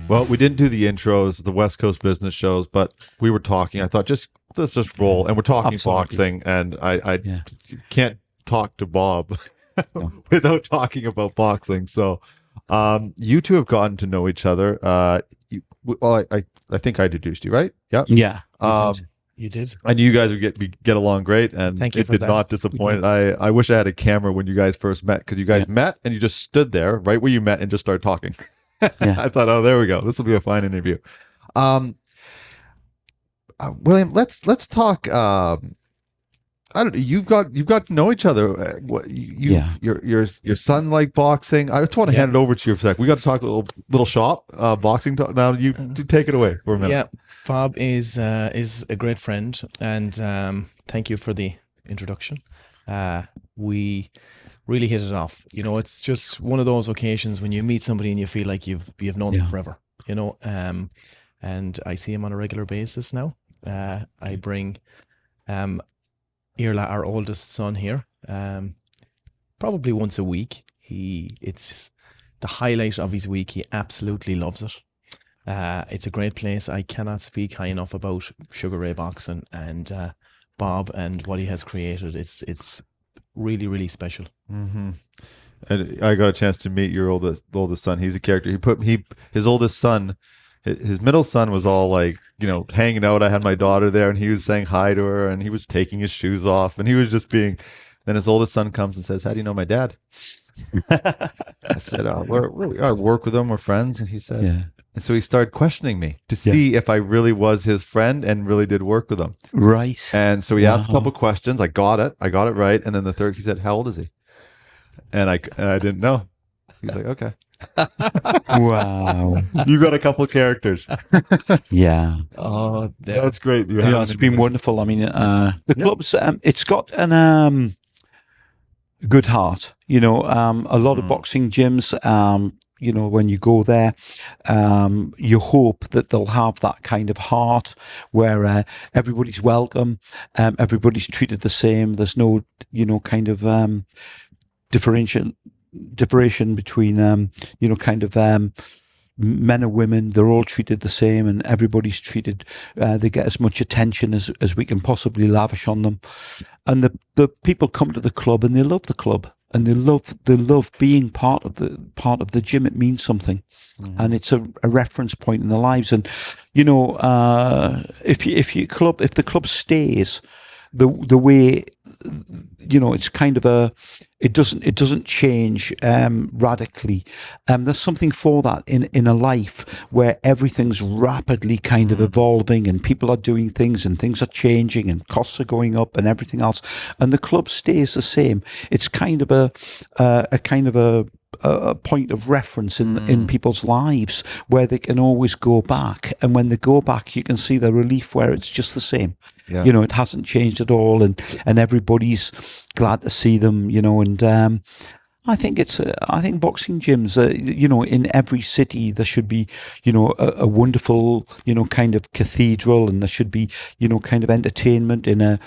Well, we didn't do the intros, the West Coast business shows, but we were talking. I thought let's just roll, and we're talking Absolutely. boxing, and I Yeah. can't talk to Bob No. without talking about boxing. So, you two have gotten to know each other. I think I introduced you, right? Yep. Yeah. You did. I knew you guys would get along great, and Thank you it for did that. not disappoint. I wish I had a camera when you guys first met, because you guys met and you just stood there right where you met and just started talking. Yeah. I thought, oh, there we go. This will be a fine interview. William, let's talk. I don't know. You've got to know each other. Your son liked boxing. I just want to hand it over to you for a sec. We got to talk a little shop boxing talk. Now you take it away for a minute. Yeah, Bob is a great friend, and thank you for the introduction. We really hit it off. You know, it's just one of those occasions when you meet somebody and you feel like you've known them forever. You know, and I see him on a regular basis now. I bring Irla, our oldest son, here probably once a week. It's the highlight of his week. He absolutely loves it. It's a great place. I cannot speak high enough about Sugarrays Boxing and Bob and what he has created. It's really, really special. Mm-hmm. And I got a chance to meet your oldest son. He's a character. His oldest son, his middle son was all like, you know, hanging out. I had my daughter there, and he was saying hi to her, and he was taking his shoes off, and he was just being. Then his oldest son comes and says, "How do you know my dad?" I said, I work with him. We're friends." And he said, and so he started questioning me to see if I really was his friend and really did work with him. Right. And so he asked a couple questions. I got it right. And then the third, he said, "How old is he?" And I didn't know. He's like, "Okay." Wow. You got a couple characters. Yeah. Oh, That's great. Yeah, it's been wonderful. I mean, the club's it's got an good heart. You know, a lot of boxing gyms. You know, when you go there, you hope that they'll have that kind of heart where everybody's welcome, everybody's treated the same. There's no, you know, kind of differentiation between you know, kind of men and women. They're all treated the same, and everybody's treated. They get as much attention as we can possibly lavish on them, and the people come to the club and they love the club. And they love being part of the gym. It means something, and it's a reference point in their lives. And you know, if the club stays the way, you know, it's kind of it doesn't change radically. There's something for that in a life where everything's rapidly kind of evolving, and people are doing things, and things are changing, and costs are going up, and everything else, and the club stays the same. It's kind of a point of reference in people's lives where they can always go back, and when they go back, you can see the relief where it's just the same. You know, it hasn't changed at all, and everybody's glad to see them. You know, and I think boxing gyms, you know, in every city there should be, you know, a wonderful, you know, kind of cathedral, and there should be, you know, kind of entertainment in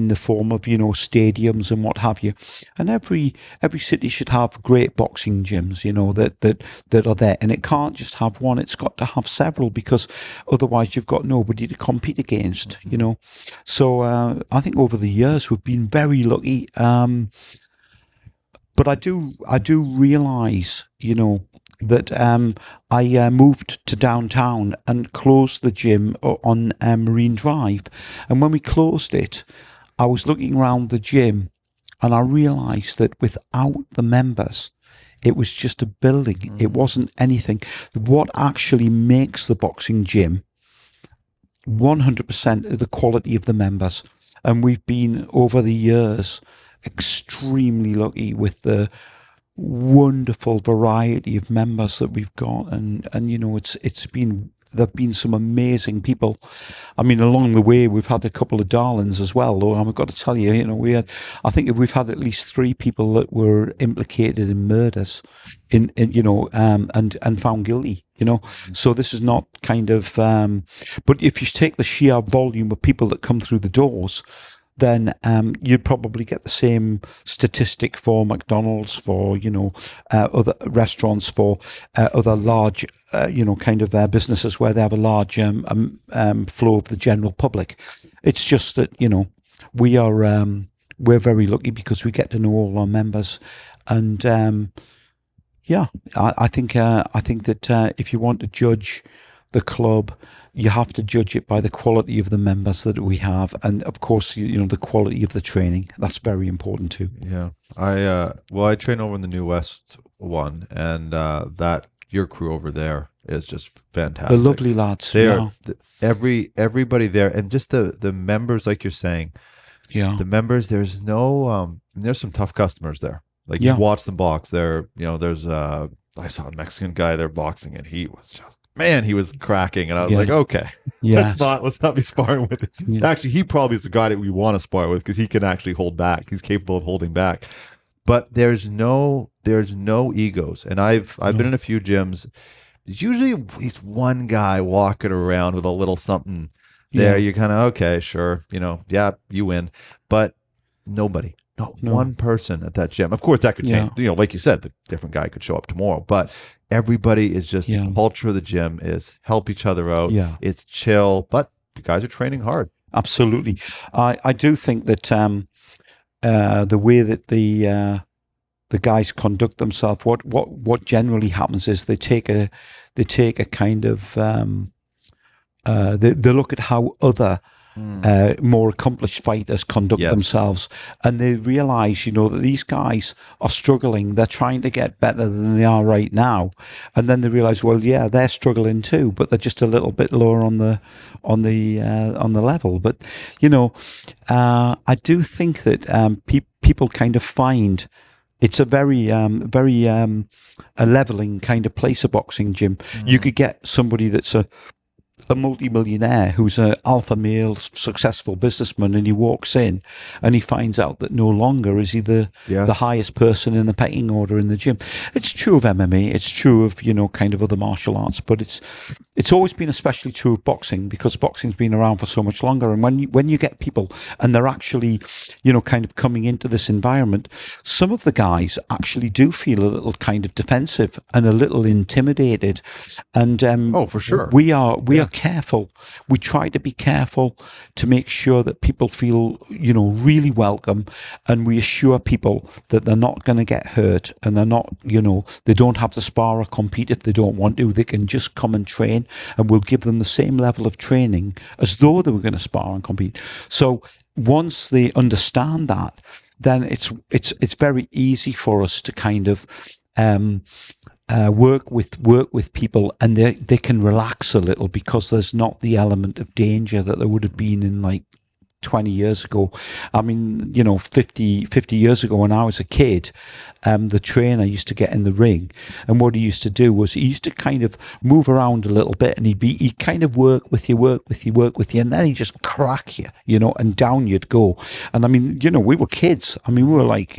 the form of, you know, stadiums and what have you. And every city should have great boxing gyms, you know, that are there. And it can't just have one, it's got to have several, because otherwise you've got nobody to compete against, you know. So I think over the years we've been very lucky. But I do realise, you know, that I moved to downtown and closed the gym on Marine Drive. And when we closed it, I was looking around the gym and I realised that without the members, it was just a building. It wasn't anything. What actually makes the boxing gym 100% the quality of the members. And we've been, over the years, extremely lucky with the wonderful variety of members that we've got, and you know, there've been some amazing people. I mean, along the way we've had a couple of darlings as well, though. I've got to tell you, you know, I think we've had at least 3 people that were implicated in murders in you know, and found guilty, you know. So this is not kind of but if you take the sheer volume of people that come through the doors, then you'd probably get the same statistic for McDonald's, for other restaurants, for other large kind of businesses where they have a large flow of the general public. It's just that we are we're very lucky because we get to know all our members, and I think that if you want to judge the club, you have to judge it by the quality of the members that we have, and of course, the quality of the training. That's very important too. Yeah, I train over in the New West one, and that your crew over there is just fantastic. The lovely lads. Everybody there, and just the members, like you're saying. Yeah, the members. There's some tough customers there. Like you watch them box. There's I saw a Mexican guy there boxing, and he was just. Man, he was cracking, and I was like, okay, let's not be sparring with him. Yeah. Actually, he probably is the guy that we want to spar with because he can actually hold back. He's capable of holding back. But there's no egos. And I've been in a few gyms. There's usually at least one guy walking around with a little something there. You're kind of, okay, sure, you win. But nobody. Not one person at that gym. Of course, that could change. Like you said, the different guy could show up tomorrow. But everybody is just the culture of the gym is help each other out. Yeah. It's chill, but you guys are training hard. Absolutely. I do think that the way that the guys conduct themselves, what generally happens is they take a kind of they look at how other more accomplished fighters conduct themselves, and they realize that these guys are struggling. They're trying to get better than they are right now, and then they realize, well, yeah, they're struggling too, but they're just a little bit lower on the level. But I do think that people kind of find it's a very a leveling kind of place, a boxing gym. You could get somebody that's a multi-millionaire who's an alpha male successful businessman, and he walks in and he finds out that no longer is he the highest person in the pecking order in the gym. It's true of MMA, it's true of kind of other martial arts, but it's always been especially true of boxing because boxing's been around for so much longer. And when you get people and they're actually kind of coming into this environment, some of the guys actually do feel a little kind of defensive and a little intimidated. And for sure, we are careful. We try to be careful to make sure that people feel, really welcome, and we assure people that they're not going to get hurt, and they're not, they don't have to spar or compete if they don't want to. They can just come and train, and we'll give them the same level of training as though they were going to spar and compete. So once they understand that, then it's very easy for us to kind of work with people, and they can relax a little because there's not the element of danger that there would have been in like 20 years ago. I mean, 50 years ago when I was a kid, the trainer used to get in the ring, and what he used to do was he used to kind of move around a little bit, and he'd kind of work with you, and then he'd just crack you, and down you'd go. And I mean, we were kids. I mean, we were like,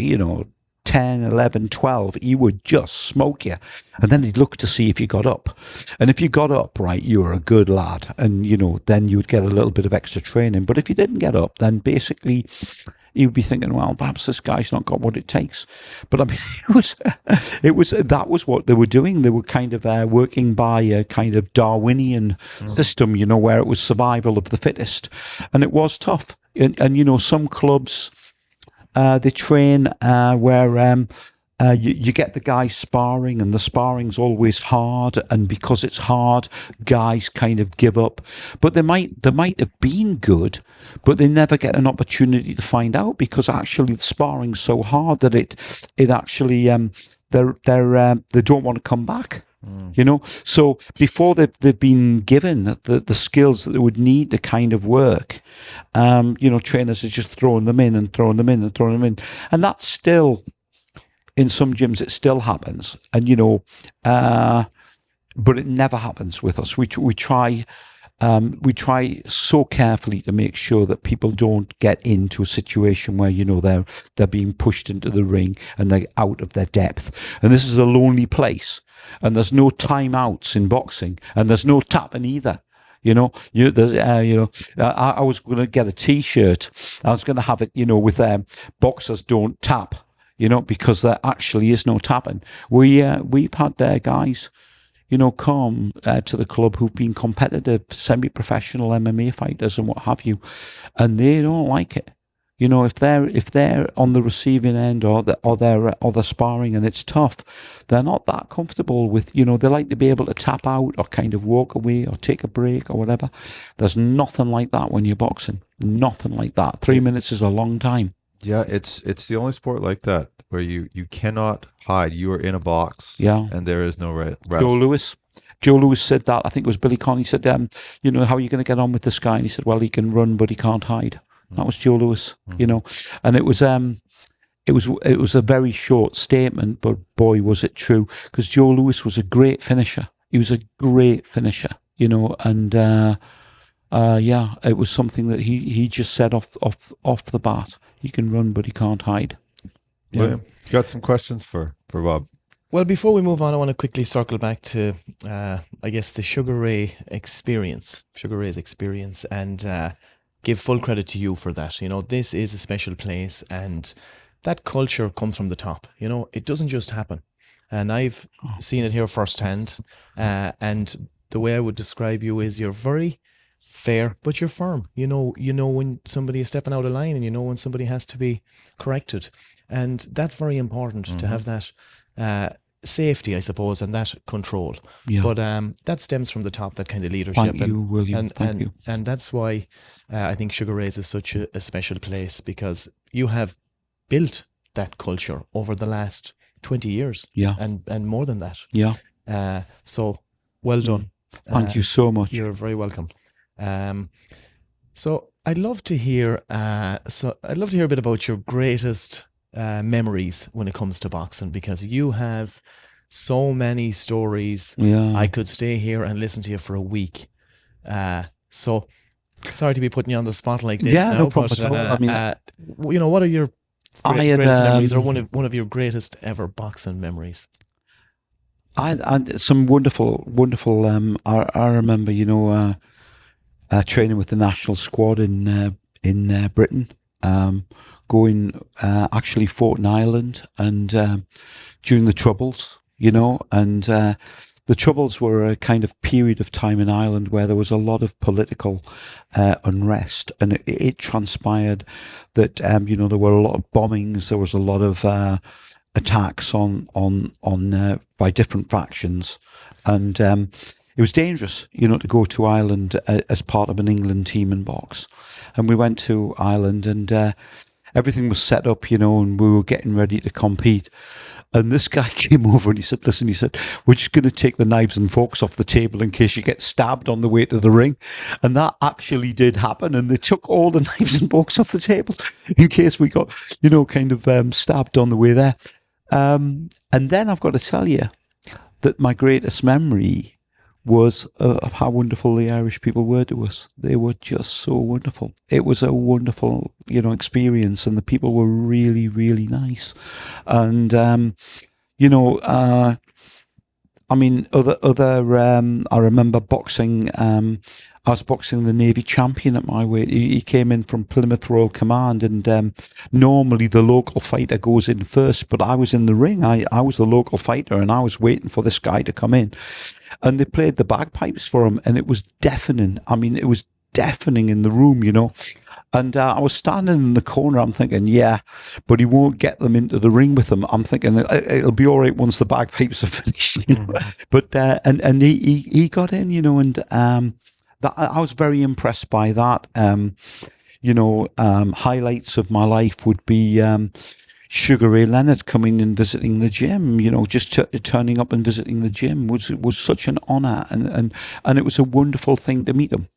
10, 11, 12, he would just smoke you. And then he'd look to see if you got up. And if you got up, right, you were a good lad. And, then you would get a little bit of extra training. But if you didn't get up, then basically he would be thinking, well, perhaps this guy's not got what it takes. But I mean, that was what they were doing. They were kind of working by a kind of Darwinian system, where it was survival of the fittest. And it was tough. And some clubs, they train where you get the guys sparring, and the sparring's always hard, and because it's hard, guys kind of give up. But they might have been good, but they never get an opportunity to find out because actually the sparring's so hard that it actually they don't want to come back. So before they've been given the skills that they would need to kind of work, trainers are just throwing them in, and that's still in some gyms. It still happens, and but it never happens with us. We try so carefully to make sure that people don't get into a situation where they're being pushed into the ring and they're out of their depth. And this is a lonely place, and there's no timeouts in boxing, and there's no tapping either. There's, I was going to get a T-shirt. I was going to have it, with boxers don't tap, because there actually is no tapping. We've had guys, come to the club who've been competitive, semi-professional MMA fighters and what have you, and they don't like it. If they're on the receiving end or they're sparring and it's tough, they're not that comfortable with, they like to be able to tap out or kind of walk away or take a break or whatever. There's nothing like that when you're boxing. Nothing like that. 3 minutes is a long time. Yeah, it's the only sport like that where you cannot hide. You are in a box. Yeah. And there is no right. Joe Lewis said that. I think it was Billy Conn. He said, how are you going to get on with this guy? And he said, well, he can run, but he can't hide. That was Joe Lewis, and it was a very short statement, but boy, was it true, because Joe Lewis was a great finisher. He was a great finisher, and it was something that he just said off the bat. He can run, but he can't hide. Yeah. William, you got some questions for Bob? Well, before we move on, I want to quickly circle back to, I guess, the Sugarrays experience, and give full credit to you for that. This is a special place, and that culture comes from the top. It doesn't just happen. And I've seen it here firsthand. And the way I would describe you is you're very fair, but you're firm. You know when somebody is stepping out of line, and when somebody has to be corrected. And that's very important to have that safety, I suppose, and that control. Yeah. But that stems from the top, that kind of leadership. Thank you, William. Thank you. And that's why I think Sugarrays is such a special place, because you have built that culture over the last 20 years. Yeah. And more than that. Yeah. So well done. Thank you so much. You're very welcome. So I'd love to hear a bit about your greatest memories when it comes to boxing, because you have so many stories. Yeah. I could stay here and listen to you for a week. So sorry to be putting you on the spot like this. Yeah, no problem at all. I mean, what are your greatest memories, or one of your greatest ever boxing memories? I had some wonderful. I remember, training with the national squad in Britain. Going actually fought in Ireland, and during the Troubles, and the Troubles were a kind of period of time in Ireland where there was a lot of political unrest, and it transpired that there were a lot of bombings, there was a lot of attacks on by different factions, and it was dangerous, to go to Ireland as part of an England team in box. And we went to Ireland, and everything was set up, and we were getting ready to compete. And this guy came over and he said, listen, we're just going to take the knives and forks off the table in case you get stabbed on the way to the ring. And that actually did happen. And they took all the knives and forks off the table in case we got, stabbed on the way there. And then I've got to tell you that my greatest memory was of how wonderful the Irish people were to us. They were just so wonderful. It was a wonderful, experience, and the people were really, really nice. And, I remember boxing, I was boxing the Navy champion at my weight. He came in from Plymouth Royal Command, and normally the local fighter goes in first, but I was in the ring. I was the local fighter, and I was waiting for this guy to come in. And they played the bagpipes for him, and it was deafening. I mean, it was deafening in the room, And I was standing in the corner. I'm thinking, yeah, but he won't get them into the ring with him. I'm thinking it'll be all right once the bagpipes are finished. But and he got in, and that I was very impressed by that. Highlights of my life would be Sugar Ray Leonard coming and visiting the gym. Just turning up and visiting the gym was such an honour, and it was a wonderful thing to meet him.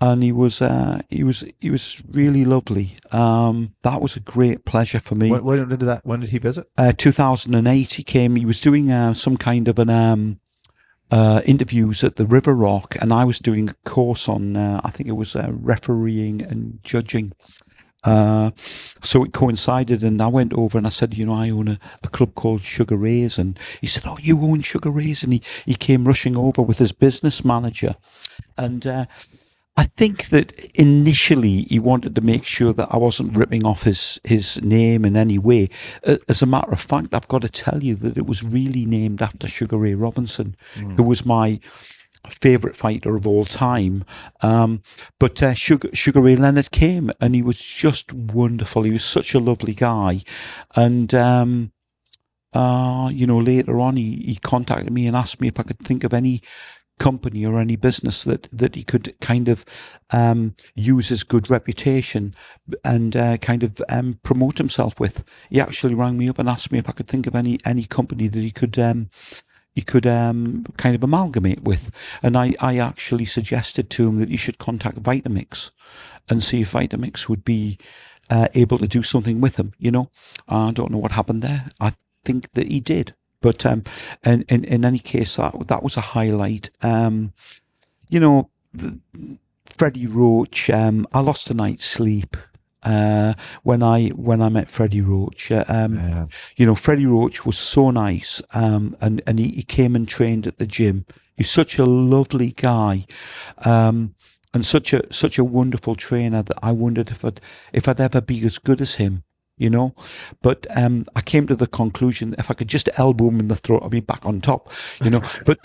And he was really lovely. That was a great pleasure for me. When did he visit? 2008. He came. He was doing some kind of an interviews at the River Rock, and I was doing a course on I think it was refereeing and judging. So it coincided, and I went over and I said, I own a club called Sugarrays, and he said, "Oh, you own Sugarrays?" And he came rushing over with his business manager, and I think that initially he wanted to make sure that I wasn't ripping off his name in any way. As a matter of fact, I've got to tell you that it was really named after Sugar Ray Robinson, who was my favourite fighter of all time. But Sugar Ray Leonard came, and he was just wonderful. He was such a lovely guy. And, later on, he contacted me and asked me if I could think of any company or any business that he could kind of use his good reputation and promote himself with. He actually rang me up and asked me if I could think of any company that he could kind of amalgamate with. And I actually suggested to him that he should contact Vitamix and see if Vitamix would be able to do something with him. I don't know what happened there. I think that he did. But in any case, that was a highlight. Freddie Roach. I lost a night's sleep when I met Freddie Roach. Freddie Roach was so nice, and he came and trained at the gym. He's such a lovely guy, and such a wonderful trainer that I wondered if I'd ever be as good as him. But I came to the conclusion if I could just elbow him in the throat, I'd be back on top, But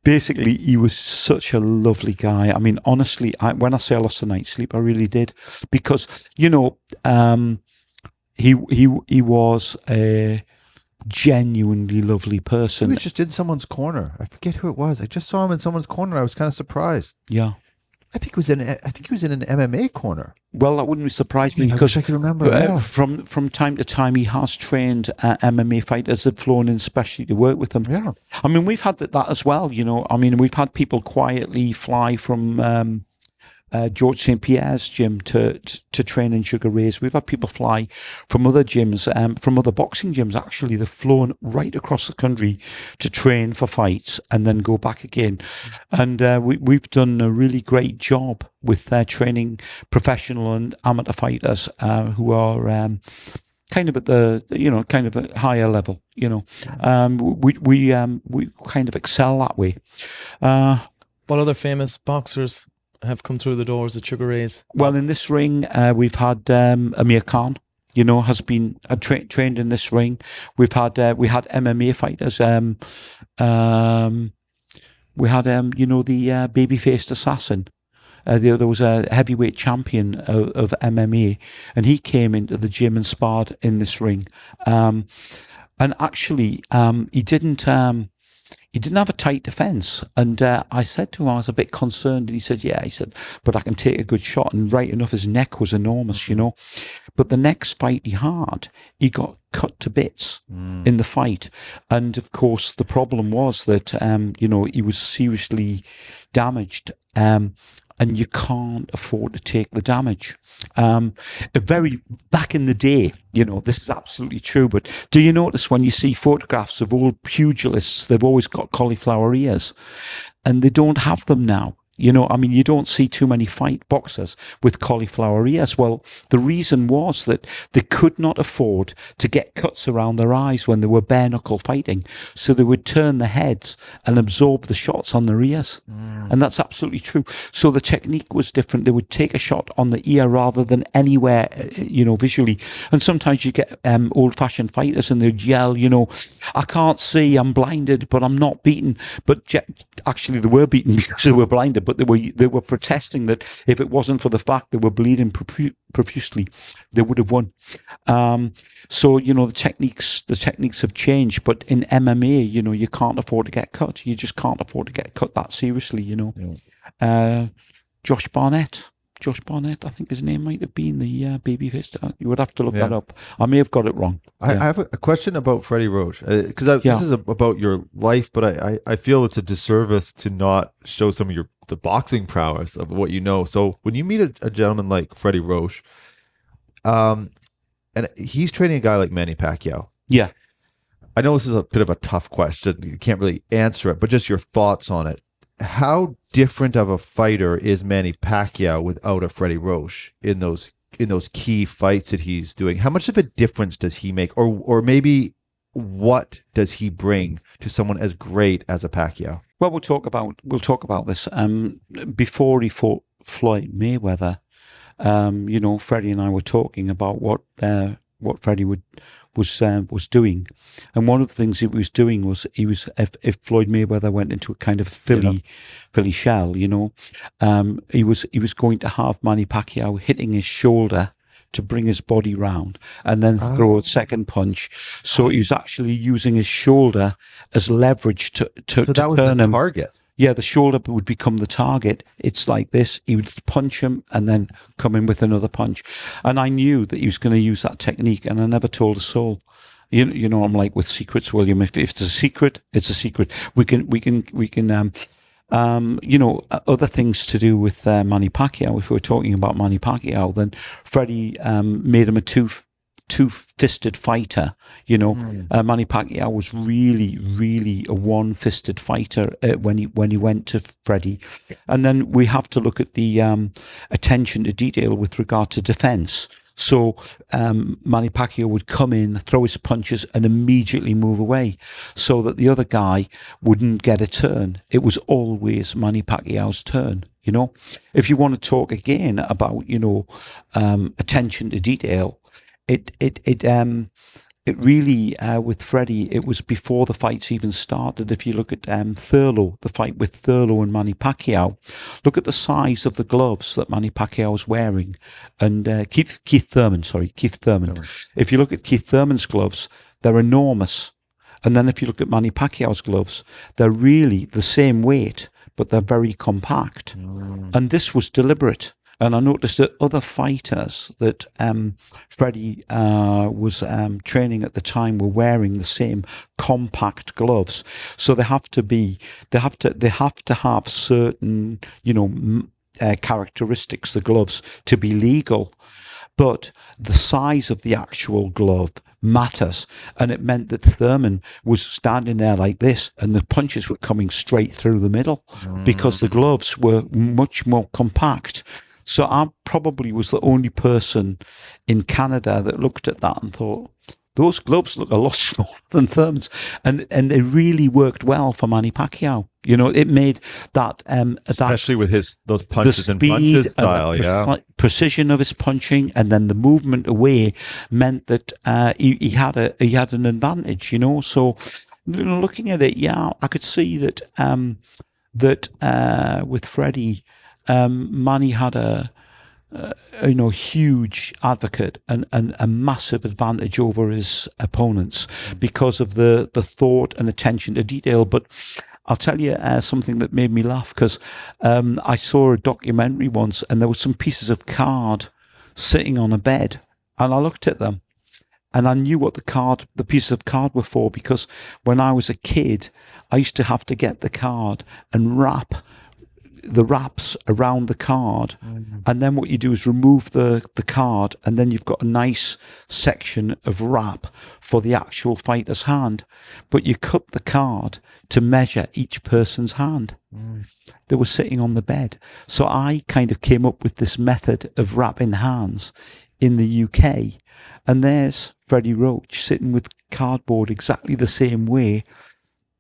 basically, he was such a lovely guy. I mean, honestly, when I say I lost a night's sleep, I really did, because he was a genuinely lovely person. He was just in someone's corner. I forget who it was. I just saw him in someone's corner. I was kind of surprised. Yeah. I think he was in an MMA corner. Well, that wouldn't surprise me, because I can remember. From time to time he has trained MMA fighters that flown in specially to work with him. Yeah, I mean, we've had that as well. I mean, we've had people quietly fly from George St. Pierre's gym to train in Sugar Ray's. We've had people fly from other gyms, from other boxing gyms. Actually, they've flown right across the country to train for fights and then go back again. And we've done a really great job with training professional and amateur fighters who are kind of at the kind of a higher level. We kind of excel that way. What other famous boxers have come through the doors at Sugar Ray's? Well, in this ring, we've had Amir Khan, has been trained in this ring. We had MMA fighters. We had the baby-faced assassin. There was a heavyweight champion of MMA, and he came into the gym and sparred in this ring. And actually, he didn't have a tight defence. And I said to him, I was a bit concerned. And he said, yeah, but I can take a good shot. And right enough, his neck was enormous, But the next fight he had, he got cut to bits in the fight. And of course, the problem was that, he was seriously damaged. And you can't afford to take the damage. Back in the day, this is absolutely true, but do you notice when you see photographs of old pugilists, they've always got cauliflower ears, and they don't have them now? You don't see too many fight boxers with cauliflower ears. Well, the reason was that they could not afford to get cuts around their eyes when they were bare knuckle fighting. So they would turn their heads and absorb the shots on their ears. And that's absolutely true. So the technique was different. They would take a shot on the ear rather than anywhere, visually. And sometimes you get old-fashioned fighters and they'd yell, I can't see, I'm blinded, but I'm not beaten. But actually they were beaten because they were blinded. But they were protesting that if it wasn't for the fact they were bleeding profusely, they would have won. So the techniques have changed. But in MMA, you can't afford to get cut. You just can't afford to get cut that seriously. Josh Barnett, I think his name might have been the babyface. You would have to look that up. I may have got it wrong. I have a question about Freddie Roach, because this is about your life, but I feel it's a disservice to not show some of the boxing prowess of what you know. So when you meet a gentleman like Freddie Roach, and he's training a guy like Manny Pacquiao. Yeah. I know this is a bit of a tough question. You can't really answer it, but just your thoughts on it. How different of a fighter is Manny Pacquiao without a Freddie Roach in those key fights that he's doing? How much of a difference does he make, or maybe what does he bring to someone as great as a Pacquiao? Well, we'll talk about this. Before he fought Floyd Mayweather, Freddie and I were talking about what Freddie was doing, and one of the things he was doing was if Floyd Mayweather went into a kind of Philly shell, he was going to have Manny Pacquiao hitting his shoulder to bring his body round and then throw a second punch. So he was actually using his shoulder as leverage to that was turn the him. target. Yeah, the shoulder would become the target. It's like this. He would punch him and then come in with another punch. And I knew that he was going to use that technique, and I never told a soul. I'm like with secrets, William. If it's a secret, it's a secret. We can other things to do with Manny Pacquiao. If we were talking about Manny Pacquiao, then Freddie made him a two-fisted fighter. Manny Pacquiao was really, really a one-fisted fighter when he went to Freddie. And then we have to look at the attention to detail with regard to defence. So Manny Pacquiao would come in, throw his punches, and immediately move away, so that the other guy wouldn't get a turn. It was always Manny Pacquiao's turn. If you want to talk again about attention to detail, it really, with Freddie, it was before the fights even started. If you look at Thurlow, the fight with Thurlow and Manny Pacquiao, look at the size of the gloves that Manny Pacquiao was wearing. And Keith Thurman. If you look at Keith Thurman's gloves, they're enormous. And then if you look at Manny Pacquiao's gloves, they're really the same weight, but they're very compact. And this was deliberate. And I noticed that other fighters that Freddie was training at the time were wearing the same compact gloves. So they have to have certain, characteristics, the gloves, to be legal. But the size of the actual glove matters, and it meant that Thurman was standing there like this, and the punches were coming straight through the middle because the gloves were much more compact. So I probably was the only person in Canada that looked at that and thought, those gloves look a lot smaller than Thurman's. And they really worked well for Manny Pacquiao. It made that... especially with those punches and punches style, precision of his punching, and then the movement away meant that he had an advantage, So, looking at it, I could see that with Freddie... Manny had a huge advocate and a massive advantage over his opponents because of the thought and attention to detail. But I'll tell you something that made me laugh, because I saw a documentary once, and there were some pieces of card sitting on a bed, and I looked at them. And I knew what the pieces of card were for, because when I was a kid, I used to have to get the card and wrap the wraps around the card, and then what you do is remove the card, and then you've got a nice section of wrap for the actual fighter's hand, but you cut the card to measure each person's hand. They were sitting on the bed. So I kind of came up with this method of wrapping hands in the UK, and there's Freddie Roach sitting with cardboard exactly the same way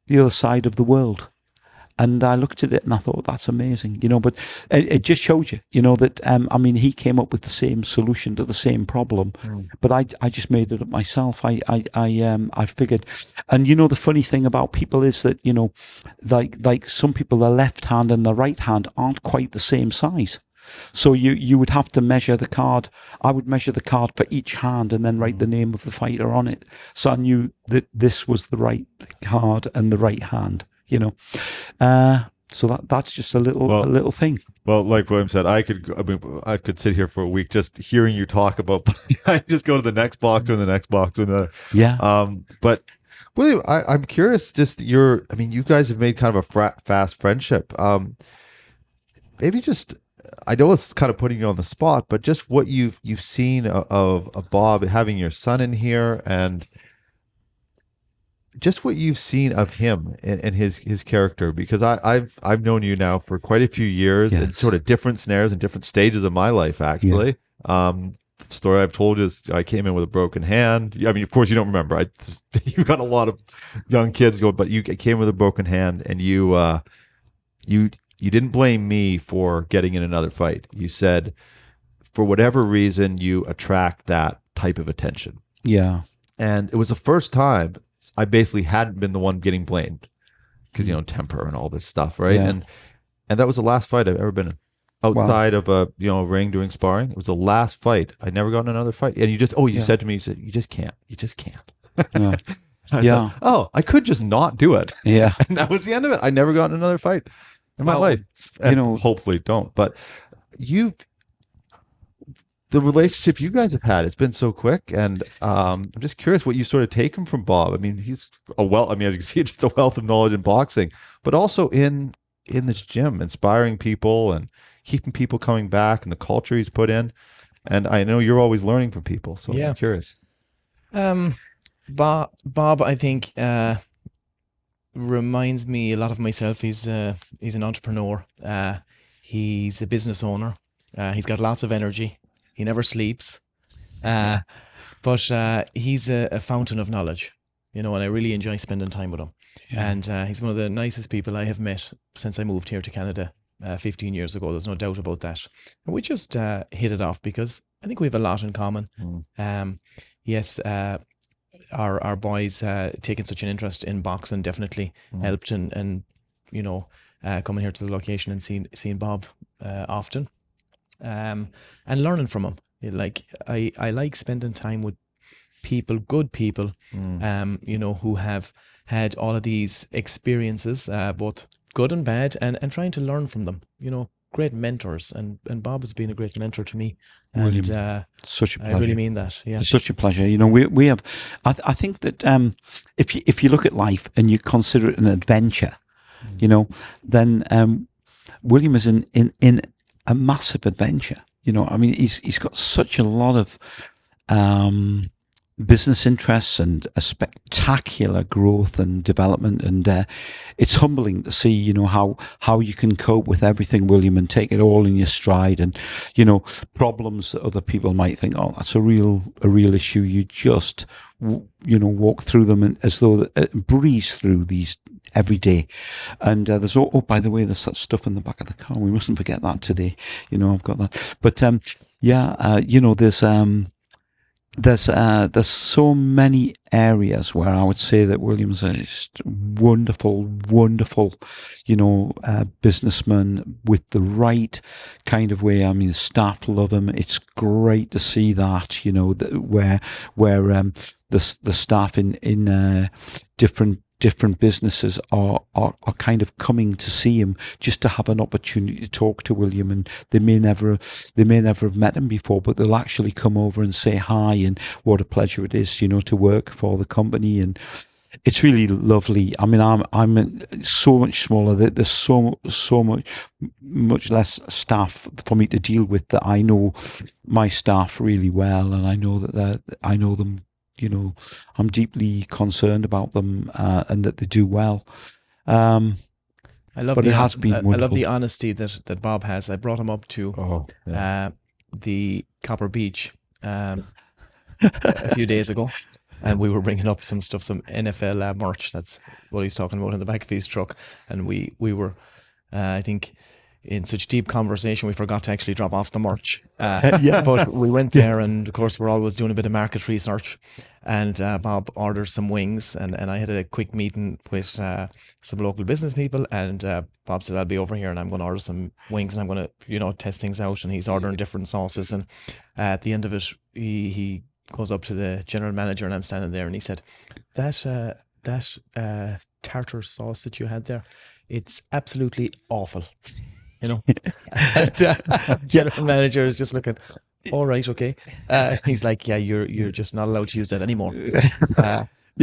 the other side of the world. And I looked at it and I thought, that's amazing, but it just shows you, that, he came up with the same solution to the same problem, but I just made it up myself. I figured, and the funny thing about people is that, like some people, their left hand and their right hand aren't quite the same size. So you would have to measure the card. I would measure the card for each hand and then write the name of the fighter on it. So I knew that this was the right card and the right hand. So that's just a little thing. Well, like William said, I could sit here for a week just hearing you talk about. I just go to the next boxer and the next boxer and but William, I'm curious. Just you guys have made kind of a fast friendship. Maybe just, I know it's kind of putting you on the spot, but just what you've seen of Bob having your son in here, and just what you've seen of him and his character, because I've known you now for quite a few years in Yes. sort of different snares and different stages of my life, actually. The story I've told you is I came in with a broken hand. I mean, of course, you don't remember. You've got a lot of young kids going, but you came with a broken hand, and you didn't blame me for getting in another fight. You said, for whatever reason, you attract that type of attention. Yeah. And it was the first time I basically hadn't been the one getting blamed because, temper and all this stuff, right? Yeah. And that was the last fight I've ever been in. Outside of a ring doing sparring. It was the last fight. I never got in another fight. And you said to me, you just can't. You just can't. Yeah. I said, I could just not do it. Yeah. And that was the end of it. I never got in another fight in my life. And hopefully don't. But the relationship you guys have had, it's been so quick, and I'm just curious what you sort of taken from Bob. I mean, he's as you can see, just a wealth of knowledge in boxing, but also in this gym, inspiring people and keeping people coming back, and the culture he's put in. And I know you're always learning from people, so I'm curious. Bob, I think, reminds me a lot of myself. He's an entrepreneur. He's a business owner. He's got lots of energy. He never sleeps, but he's a fountain of knowledge, and I really enjoy spending time with him. Yeah. And he's one of the nicest people I have met since I moved here to Canada 15 years ago. There's no doubt about that. And we just hit it off because I think we have a lot in common. Yes, our boys taking such an interest in boxing definitely helped, and coming here to the location and seeing Bob often. And learning from him. Like I like spending time with people, good people, who have had all of these experiences, both good and bad, and trying to learn from them. Great mentors, and Bob has been a great mentor to me. William, and such a pleasure. I really mean that. Yeah, it's such a pleasure. We have. I think that if you look at life and you consider it an adventure, then William is in a massive adventure. He's got such a lot of business interests and a spectacular growth and development, and it's humbling to see how you can cope with everything, William, and take it all in your stride. And problems that other people might think, oh, that's a real issue, you just walk through them and as though breeze through these every day. And there's by the way, there's such stuff in the back of the car. We mustn't forget that today. I've got that. But there's so many areas where I would say that William's a just wonderful, businessman with the right kind of way. I mean, the staff love him. It's great to see that, where the staff in different businesses are kind of coming to see him just to have an opportunity to talk to William, and they may never have met him before, but they'll actually come over and say hi, and what a pleasure it is, to work for the company. And it's really lovely. I mean, I'm so much smaller. There's so much less staff for me to deal with, that I know my staff really well, and I know that I know them. I'm deeply concerned about them, and that they do well. I love the honesty that Bob has. I brought him up to the Copper Beach a few days ago, and we were bringing up some NFL merch. That's what he's talking about in the back of his truck, and we were, I think, in such deep conversation, we forgot to actually drop off the merch. But we went there, and of course, we're always doing a bit of market research. And Bob ordered some wings, and I had a quick meeting with some local business people. And Bob said, I'll be over here, and I'm going to order some wings, and I'm going to, test things out. And he's ordering different sauces. And at the end of it, he goes up to the general manager, and I'm standing there, and he said, that tartar sauce that you had there, it's absolutely awful. And general manager is just looking, all right, okay. He's like, yeah, you're just not allowed to use that anymore.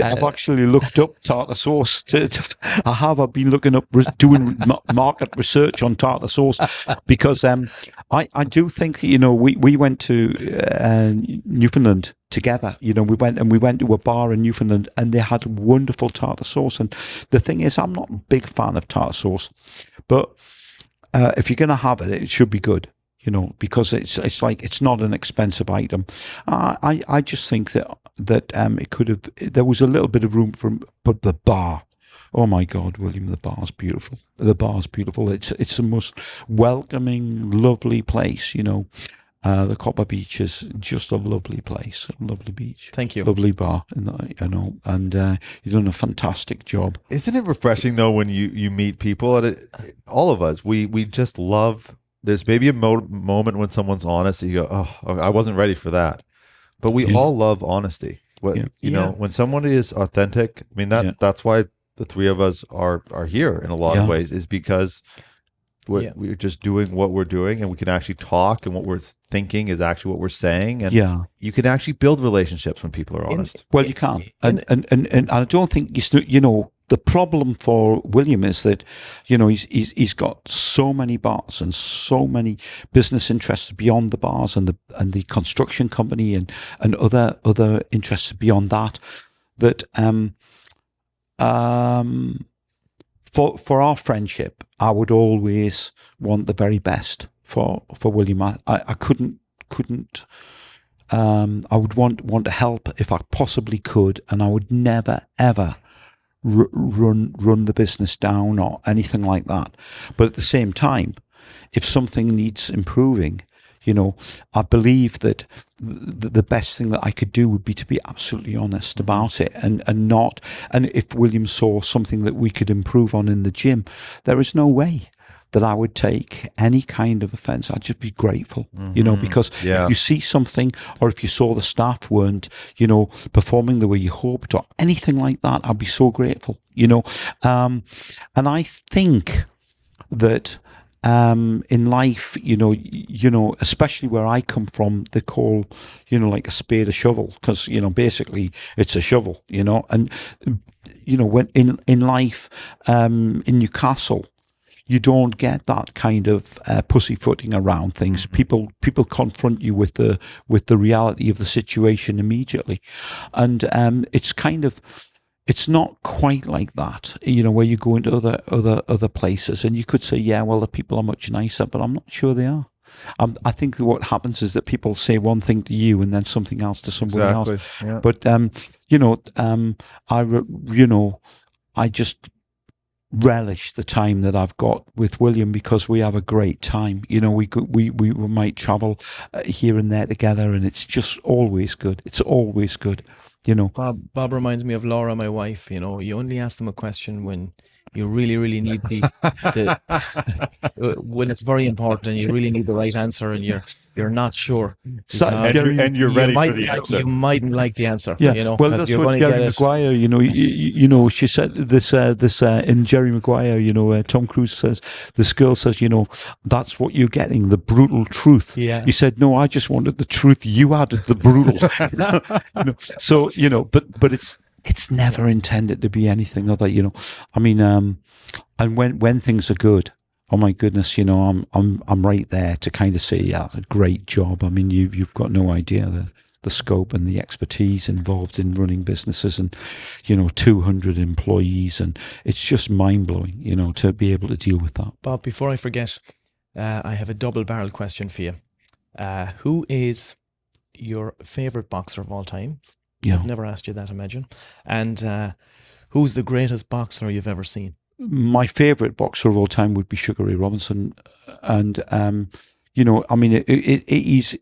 I've actually looked up tartar sauce. I've been looking up, doing market research on tartar sauce, because I do think, we went to Newfoundland together. You know, we went to a bar in Newfoundland, and they had wonderful tartar sauce. And the thing is, I'm not a big fan of tartar sauce, but if you're going to have it, it should be good. You know, because it's like, it's not an expensive item. I just think that it could have, there was a little bit of room for, but the bar. Oh my God, William, the bar's beautiful. The bar's beautiful. It's the most welcoming, lovely place. You know, the Copper Beach is just a lovely place, a lovely beach. Thank you. Lovely bar, you know, and you've done a fantastic job. Isn't it refreshing though when you meet people? And all of us, we just love. There's maybe a moment when someone's honest, and you go, "Oh, I wasn't ready for that." But we all love honesty. You know, when someone is authentic. I mean, that's why the three of us are here in a lot of ways, is because we're just doing what we're doing, and we can actually talk, and what we're thinking is actually what we're saying, and you can actually build relationships when people are honest. Well, you can, and I don't think you know. The problem for William is that, you know, he's got so many bars and so many business interests beyond the bars, and the construction company and other interests beyond that for our friendship, I would always want the very best for William. I couldn't. I would want to help if I possibly could, and I would never ever run the business down or anything like that. But at the same time, if something needs improving, you know, I believe that the best thing that I could do would be to be absolutely honest about it, and if William saw something that we could improve on in the gym, there is no way that I would take any kind of offense. I'd just be grateful, you know, because if you see something, or if you saw the staff weren't, you know, performing the way you hoped or anything like that, I'd be so grateful, you know. And I think that in life, you know, especially where I come from, they call, you know, like a spade a shovel, because, you know, basically it's a shovel, you know. And, you know, when in life, in Newcastle, you don't get that kind of pussyfooting around things. People confront you with the reality of the situation immediately, and it's not quite like that. You know, where you go into other places, and you could say, yeah, well, the people are much nicer, but I'm not sure they are. I think what happens is that people say one thing to you and then something else to somebody else. Yeah. But you know, I just relish the time that I've got with William, because we have a great time. You know, we might travel here and there together, and it's just always good. It's always good, you know. Bob reminds me of Laura, my wife. You know, you only ask them a question when you really need when it's very important and you really need the right answer, and you're not sure. And you're ready for the answer. You mightn't like the answer. Yeah. You know, well, that's what Jerry Maguire, you know, you know, she said this in Jerry Maguire, you know, Tom Cruise says, this girl says, you know, that's what you're getting, the brutal truth. Yeah. He said, no, I just wanted the truth. You added the brutal. You know, so, you know, but it's never intended to be anything other, you know. I mean, and when things are good, oh my goodness, you know, I'm right there to kind of say, yeah, a great job. I mean, you've got no idea the scope and the expertise involved in running businesses, and, you know, 200 employees, and it's just mind blowing, you know, to be able to deal with that. Bob, before I forget, I have a double barrel question for you. Who is your favorite boxer of all time? Yeah. I've never asked you that, imagine. And who's the greatest boxer you've ever seen? My favourite boxer of all time would be Sugar Ray Robinson, and you know, I mean, he's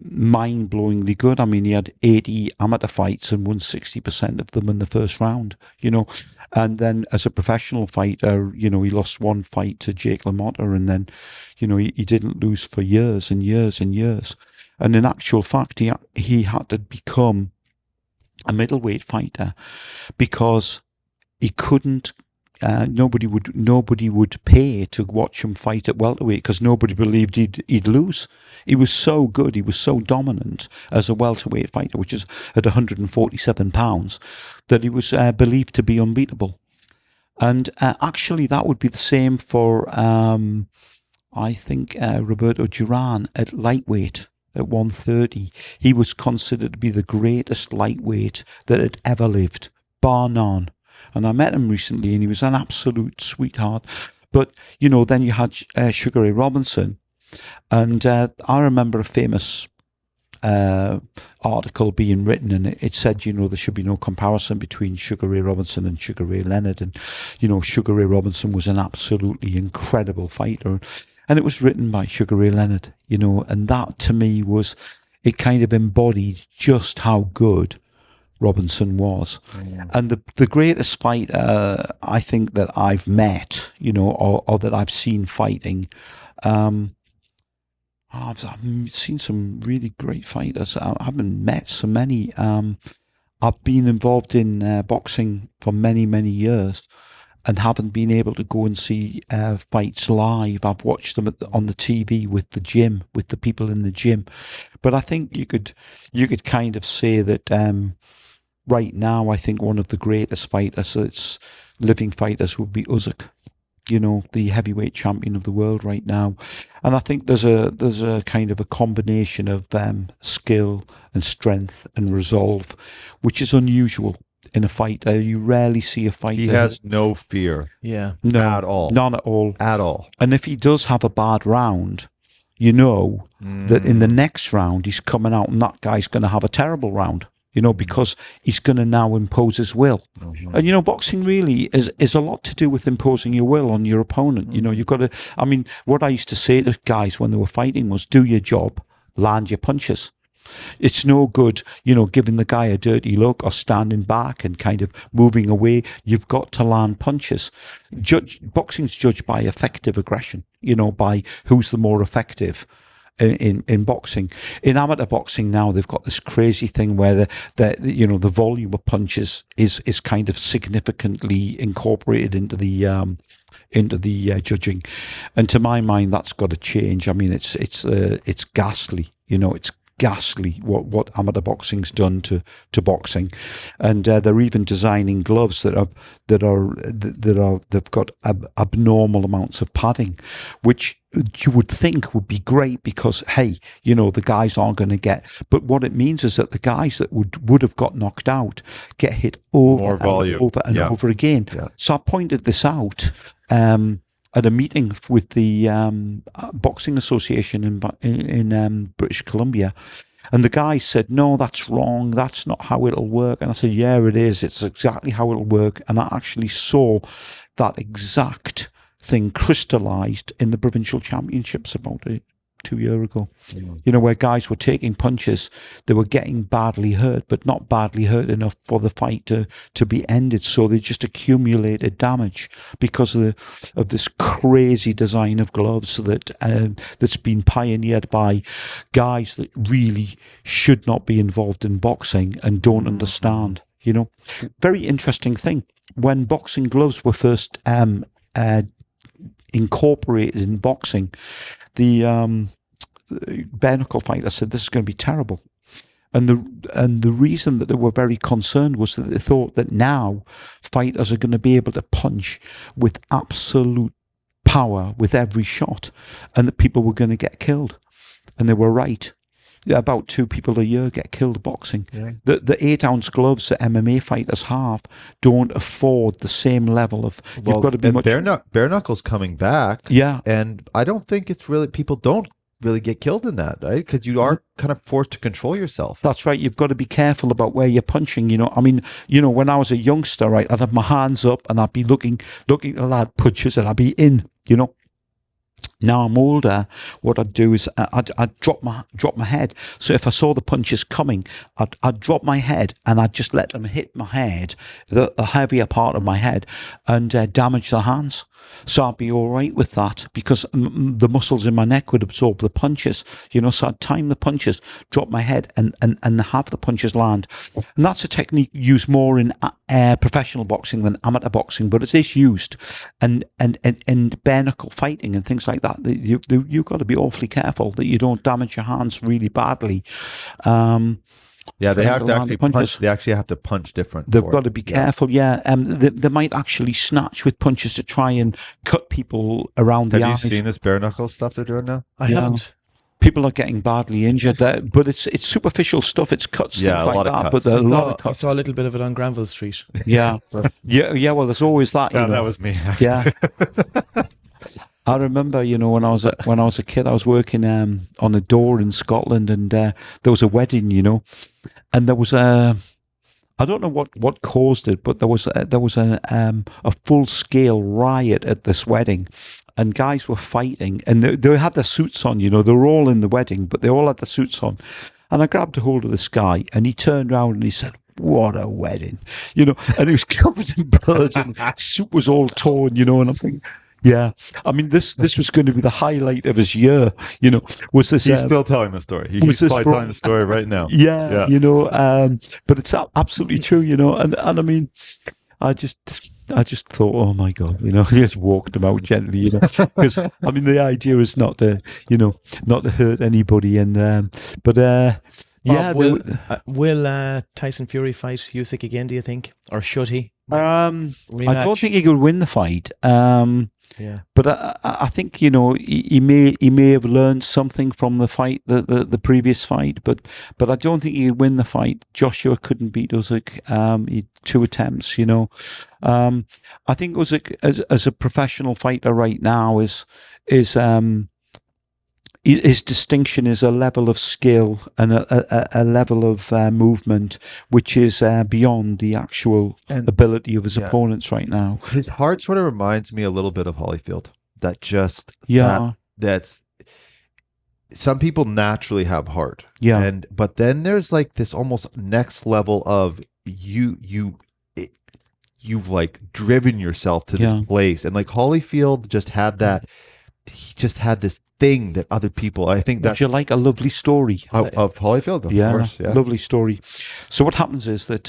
mind-blowingly good. I mean, he had 80 amateur fights and won 60% of them in the first round, you know. And then as a professional fighter, you know, he lost one fight to Jake LaMotta, and then, you know, he didn't lose for years and years and years. And in actual fact, he had to become a middleweight fighter because he couldn't. Nobody would pay to watch him fight at welterweight because nobody believed he'd lose. He was so good, he was so dominant as a welterweight fighter, which is at 147 pounds, that he was believed to be unbeatable. And actually, that would be the same for I think Roberto Duran at lightweight. at 130. He was considered to be the greatest lightweight that had ever lived, bar none. And I met him recently, and he was an absolute sweetheart. But, you know, then you had Sugar Ray Robinson. And I remember a famous article being written, and it said, you know, there should be no comparison between Sugar Ray Robinson and Sugar Ray Leonard. And, you know, Sugar Ray Robinson was an absolutely incredible fighter. And it was written by Sugar Ray Leonard, you know, and that to me was, it kind of embodied just how good Robinson was. Yeah. And the greatest fighter I think that I've met, you know, or that I've seen fighting, I've seen some really great fighters. I haven't met so many. I've been involved in boxing for many, many years and haven't been able to go and see fights live. I've watched them on the TV with the people in the gym. But I think you could kind of say that right now, I think one of the greatest fighters, that's living fighters, would be Usyk. You know, the heavyweight champion of the world right now. And I think there's a kind of a combination of skill and strength and resolve, which is unusual in a fighter. You rarely see a fighter. He has no fear. Yeah. No, at all. None at all. At all. And if he does have a bad round, you know that in the next round he's coming out and that guy's going to have a terrible round. You know, because he's going to now impose his will. Mm-hmm. And, you know, boxing really is a lot to do with imposing your will on your opponent. Mm-hmm. You know, you've got to, I mean, what I used to say to guys when they were fighting was, do your job, land your punches. It's no good, you know, giving the guy a dirty look or standing back and kind of moving away. You've got to land punches. Boxing's judged by effective aggression, you know, by who's the more effective. In boxing, in amateur boxing now, they've got this crazy thing where you know, the volume of punches is kind of significantly incorporated into the judging, and to my mind, that's got to change. I mean, it's ghastly. You know, it's ghastly what amateur boxing's done to boxing, and they're even designing gloves they've got abnormal amounts of padding, which you would think would be great because, hey, you know, the guys aren't going to get, but what it means is that the guys that would have got knocked out get hit over and over again. Yeah. So I pointed this out at a meeting with the Boxing Association in British Columbia. And the guy said, no, that's wrong. That's not how it'll work. And I said, yeah, it is. It's exactly how it'll work. And I actually saw that exact thing crystallized in the provincial championships about 2 years ago. You know, where guys were taking punches, they were getting badly hurt, but not badly hurt enough for the fight to be ended. So they just accumulated damage because of this crazy design of gloves that's been pioneered by guys that really should not be involved in boxing and don't understand. You know, very interesting thing. When boxing gloves were first incorporated in boxing, the bare knuckle fighter said this is going to be terrible, and the reason that they were very concerned was that they thought that now fighters are going to be able to punch with absolute power with every shot, and that people were going to get killed, and they were right. About 2 people a year get killed boxing. Yeah. The 8-ounce gloves that MMA fighters have don't afford the same level of. Well, you've got to be much. Bare knuckles coming back. Yeah, and I don't think it's really, people don't really get killed in that, right? Because you are kind of forced to control yourself. That's right. You've got to be careful about where you're punching. You know, I mean, you know, when I was a youngster, right, I'd have my hands up and I'd be looking at lad punches and I'd be in. You know. Now I'm older, what I'd do is I'd drop my head. So if I saw the punches coming, I'd drop my head and I'd just let them hit my head, the heavier part of my head, and damage the hands. So I'd be all right with that because the muscles in my neck would absorb the punches, you know, so I'd time the punches, drop my head and have the punches land. And that's a technique used more in professional boxing than amateur boxing, but it is used. And bare knuckle fighting and things like that, you've got to be awfully careful that you don't damage your hands really badly. Yeah, they have to actually punch. They actually have to punch different. They've got to be careful. Yeah, they might actually snatch with punches to try and cut people around the eye. Have you seen this bare knuckle stuff they're doing now? I haven't. people are getting badly injured there, but it's superficial stuff. It's cuts, Yeah, things a like lot of that. cuts. But there are a lot of I cuts. saw a little bit of it on Granville Street. Yeah, yeah. Well, there's always that. Yeah, that was me. Yeah. I remember, when I was a kid, I was working on a door in Scotland, and there was a wedding, and there was I don't know what caused it, but there was a full scale riot at this wedding, and guys were fighting, and they had their suits on, they were all in the wedding, but they all had their suits on, and I grabbed a hold of this guy, and he turned around and he said, "What a wedding," and he was covered in blood, and suit was all torn, and I'm thinking. Yeah, I mean this was going to be the highlight of his year. Was this? He's still telling the story. He's probably telling the story right now. Yeah. But it's absolutely true. And I mean, I just thought, oh my God, just walked him out gently, because I mean the idea is not to hurt anybody, and yeah. Will Tyson Fury fight Usyk again? Do you think, or should he? I don't think he could win the fight. Yeah, but I think he may have learned something from the fight, the previous fight, but I don't think he could win the fight. Joshua couldn't beat Usyk. He had 2 attempts. I think Usyk as a professional fighter right now is his distinction is a level of skill and a level of movement which is beyond the actual ability of his opponents right now. His heart sort of reminds me a little bit of Holyfield. That's some people naturally have heart. Yeah. But then there's like this almost next level of you've like driven yourself to this place, and like Holyfield just had that. He just had this thing that other people, I think that. Would you like a lovely story of Holyfield? Of course, yeah. Lovely story. So what happens is that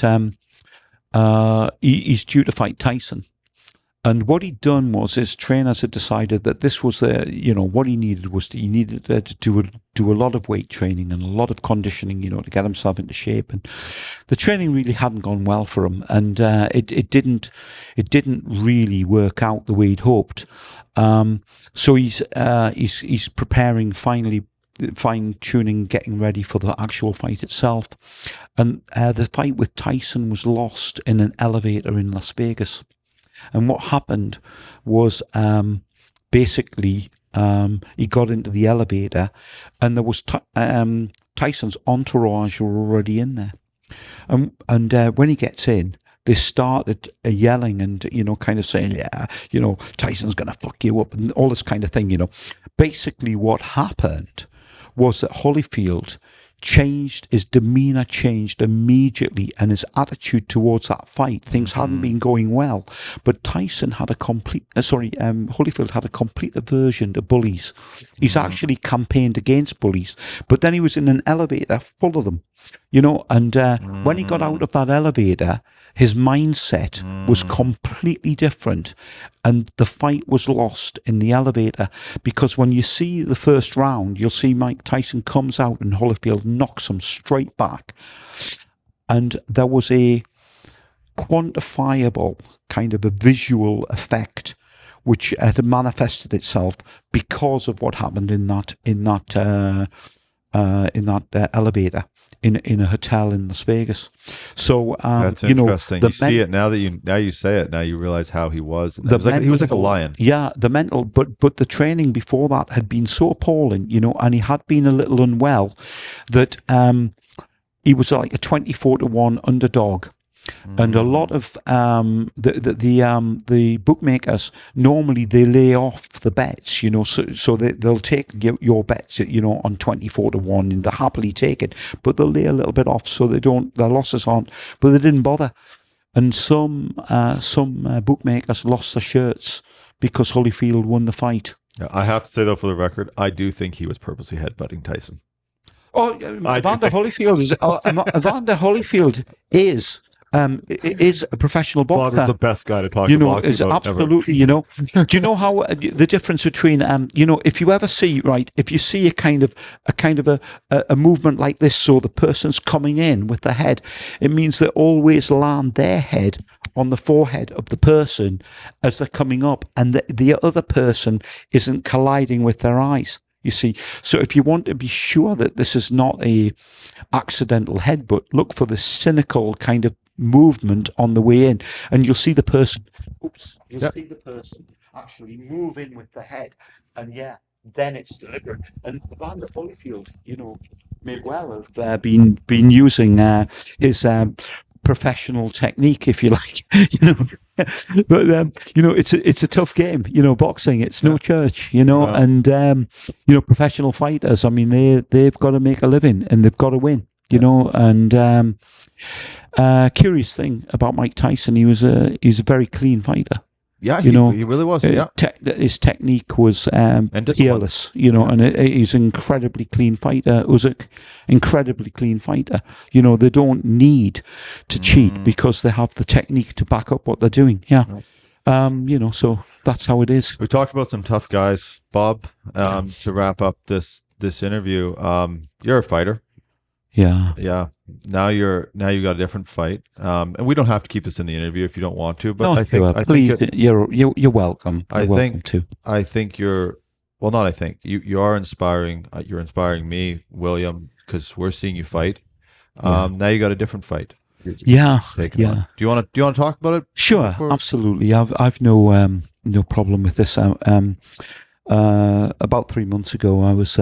he's due to fight Tyson. And what he'd done was his trainers had decided that this was what he needed was he needed to do a lot of weight training and a lot of conditioning, to get himself into shape. And the training really hadn't gone well for him, and it didn't really work out the way he'd hoped. So he's preparing, finally fine-tuning, getting ready for the actual fight itself. And the fight with Tyson was lost in an elevator in Las Vegas. And what happened was basically he got into the elevator, and there was Tyson's entourage were already in there. And when he gets in, they started yelling and, kind of saying, yeah, Tyson's going to fuck you up and all this kind of thing, Basically what happened was that Holyfield his demeanor changed immediately, and his attitude towards that fight, things hadn't been going well. But Tyson had Holyfield had a complete aversion to bullies. He's actually campaigned against bullies, but then he was in an elevator full of them, and when he got out of that elevator, his mindset was completely different, and the fight was lost in the elevator, because when you see the first round, you'll see Mike Tyson comes out and Holyfield knocks him straight back, and there was a quantifiable kind of a visual effect which had manifested itself because of what happened in that elevator in a hotel in Las Vegas. So that's interesting. You see it now that you say it. Now you realize how he was. He was like a lion. Yeah, the mental, but the training before that had been so appalling, and he had been a little unwell that he was like a 24-1 underdog. And a lot of the bookmakers normally they lay off the bets, so they'll take your bets, on 24-1, and they'll happily take it, but they'll lay a little bit off so their losses aren't. But they didn't bother, and some bookmakers lost their shirts because Holyfield won the fight. I have to say though, for the record, I do think he was purposely headbutting Tyson. Oh, Evander Holyfield is a professional boxer. Bob is the best guy to talk to boxing is about absolutely, ever. Do you know how the difference between, if you ever see, if you see a kind of a movement like this, so the person's coming in with the head, it means they always land their head on the forehead of the person as they're coming up, and the other person isn't colliding with their eyes. You see, so if you want to be sure that this is not a accidental headbutt, look for the cynical kind of movement on the way in, and you'll see the person. You'll see the person actually move in with the head, and then it's deliberate. And Vander Holyfield, may well have been using his professional technique, if you like, But it's a tough game, boxing. It's no church, and professional fighters. I mean, they've got to make a living and they've got to win, And curious thing about Mike Tyson, he was a very clean fighter. Yeah, he really was. Yeah, his technique was peerless. And he's an incredibly clean fighter. It was an incredibly clean fighter. They don't need to cheat because they have the technique to back up what they're doing. Yeah, so that's how it is. We talked about some tough guys, Bob. To wrap up this interview, you're a fighter. Yeah. Now you got a different fight, and we don't have to keep this in the interview if you don't want to. But I think you're welcome. I think you're well. Not I think you are inspiring. You're inspiring me, William, because we're seeing you fight. Now you got a different fight. Yeah. Do you want to talk about it? Sure, absolutely. I've no problem with this. About 3 months ago, I was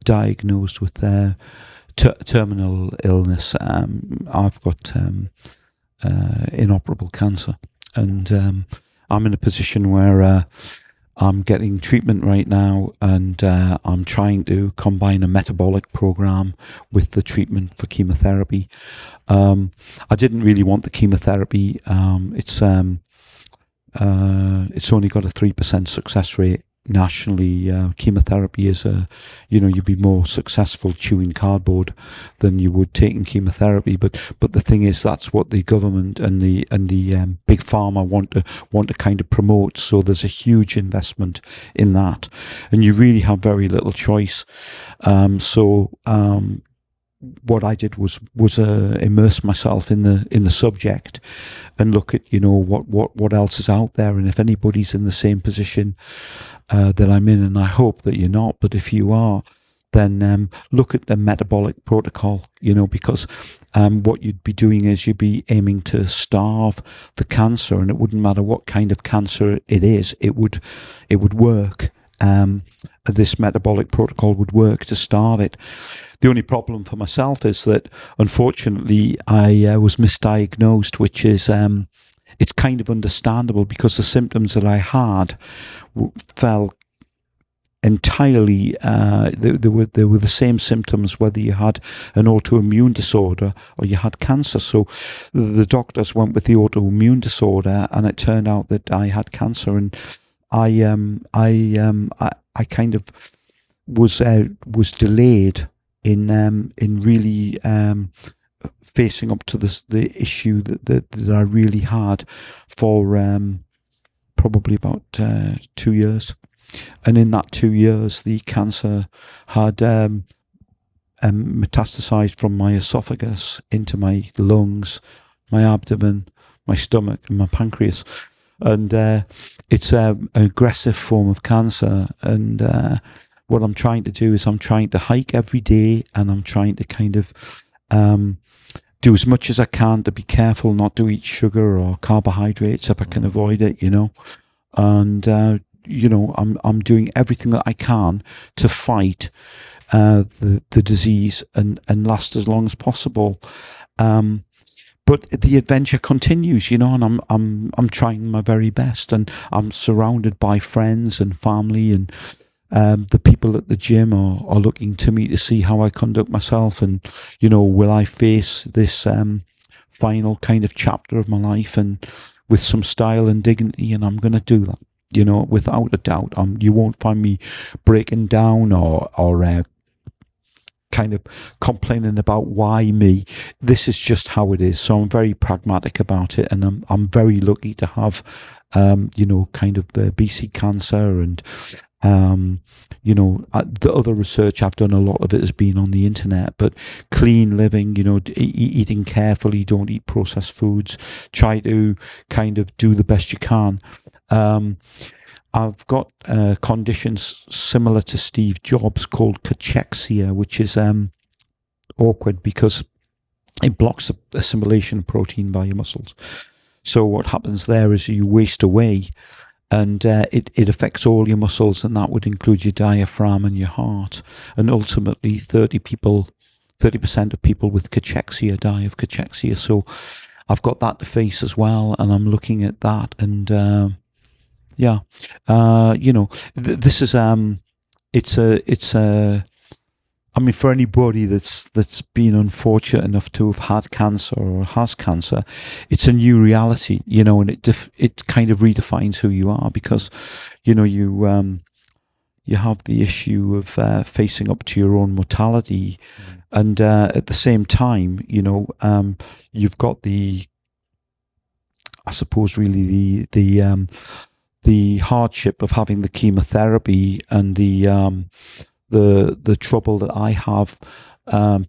diagnosed with terminal illness. I've got inoperable cancer, and I'm in a position where I'm getting treatment right now, and I'm trying to combine a metabolic program with the treatment for chemotherapy. I didn't really want the chemotherapy. It's only got a 3% success rate. Nationally, chemotherapy is you'd be more successful chewing cardboard than you would taking chemotherapy. But the thing is, that's what the government and the big pharma want to kind of promote. So there's a huge investment in that, and you really have very little choice. What I did was immerse myself in the subject and look at what else is out there, and if anybody's in the same position that I'm in, and I hope that you're not, but if you are, then look at the metabolic protocol, because what you'd be doing is you'd be aiming to starve the cancer, and it wouldn't matter what kind of cancer it is, it would work. This metabolic protocol would work to starve it. The only problem for myself is that, unfortunately, I was misdiagnosed, which is it's kind of understandable, because the symptoms that I had fell entirely. They were the same symptoms whether you had an autoimmune disorder or you had cancer. So the doctors went with the autoimmune disorder, and it turned out that I had cancer, and I kind of was delayed in really facing up to the issue that I really had for probably about 2 years. And in that 2 years, the cancer had metastasized from my esophagus into my lungs, my abdomen, my stomach, and my pancreas. And it's an aggressive form of cancer. And what I'm trying to do is I'm trying to hike every day, and I'm trying to kind of do as much as I can to be careful not to eat sugar or carbohydrates if I can avoid it, And I'm doing everything that I can to fight the disease and last as long as possible. But the adventure continues, and I'm trying my very best, and I'm surrounded by friends and family, and the people at the gym are looking to me to see how I conduct myself, and will I face this final kind of chapter of my life and with some style and dignity, and I'm going to do that, without a doubt. You won't find me breaking down or kind of complaining about why me. This is just how it is. So I'm very pragmatic about it, and I'm very lucky to have kind of BC cancer, and the other research I've done, a lot of it has been on the internet, but clean living, eating carefully, don't eat processed foods, try to kind of do the best you can. I've got conditions similar to Steve Jobs called cachexia, which is awkward because it blocks the assimilation of protein by your muscles. So what happens there is you waste away, and it affects all your muscles, and that would include your diaphragm and your heart. And ultimately, 30% of people with cachexia die of cachexia. So I've got that to face as well, and I'm looking at that. And this is it's a. I mean, for anybody that's been unfortunate enough to have had cancer or has cancer, it's a new reality, and it kind of redefines who you are, because, you have the issue of facing up to your own mortality, and at the same time, you've got I suppose really the hardship of having the chemotherapy, and the trouble that I have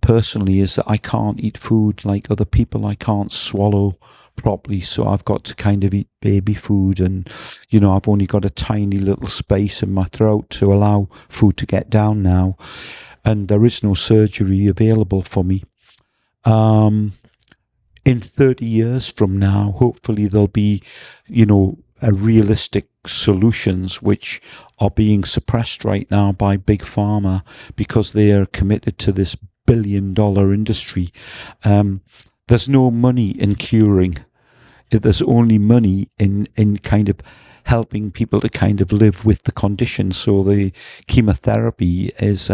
personally is that I can't eat food like other people. I can't swallow properly, so I've got to kind of eat baby food, and I've only got a tiny little space in my throat to allow food to get down now, and there is no surgery available for me. In 30 years from now, hopefully there'll be, a realistic solutions which are being suppressed right now by Big Pharma because they are committed to this billion-dollar industry. There's no money in curing. There's only money in kind of helping people to kind of live with the condition. So the chemotherapy is